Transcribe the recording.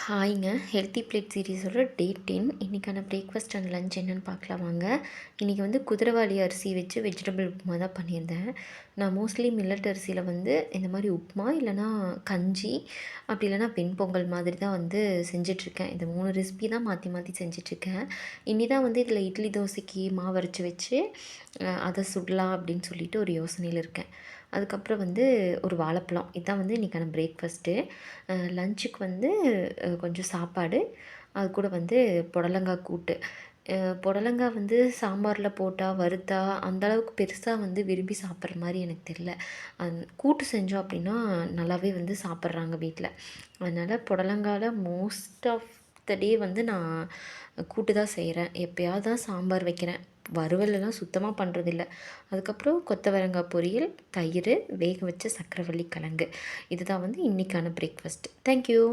ஹாய்ங்க. Healthy plate சீரிஸோட டே 10 இன்றைக்கான breakfast and lunch என்னென்னு பார்க்கலாம் வாங்க. இன்றைக்கி வந்து குதிரைவாலி அரிசி வச்சு வெஜிடபிள் உப்புமா தான் பண்ணியிருந்தேன். நான் மோஸ்ட்லி மில்லட் அரிசியில் வந்து இந்த மாதிரி உப்புமா இல்லைனா கஞ்சி அப்படி இல்லைனா வெண்பொங்கல் மாதிரி தான் வந்து செஞ்சிட்ருக்கேன். இந்த 3 ரெசிபி தான் மாற்றி மாற்றி செஞ்சிட்ருக்கேன். இனி தான் வந்து இதில் இட்லி தோசைக்கு மாவு அரைச்சி வச்சு அதை சுடலாம் அப்படின்னு சொல்லிட்டு ஒரு யோசனையில் இருக்கேன். அதுக்கப்புறம் வந்து ஒரு வாழைப்பழம், இதுதான் வந்து இன்றைக்கான பிரேக்ஃபாஸ்ட்டு. லஞ்சுக்கு வந்து கொஞ்சம் சாப்பாடு, அது கூட வந்து புடலங்காய் கூட்டு. புடலங்காய் வந்து சாம்பாரில் போட்டால் வறுத்தா அந்தளவுக்கு பெருசாக வந்து விரும்பி சாப்பிட்ற மாதிரி எனக்கு தெரில. கூட்டு செஞ்சோம் அப்படின்னா நல்லாவே வந்து சாப்பிட்றாங்க வீட்டில். அதனால் புடலங்கால மோஸ்ட் ஆஃப் த டே வந்து நான் கூட்டு தான் செய்கிறேன். எப்போயாவது தான் சாம்பார் வைக்கிறேன். வறுவலெல்லாம் சுத்தமாக பண்ணுறதில்ல. அதுக்கப்புறம் கொத்தவரங்காய் பொரியல், தயிர், வேக வச்ச சக்கரவள்ளி கிழங்கு. இதுதான் வந்து இன்றைக்கான பிரேக்ஃபாஸ்ட். தேங்க்யூ.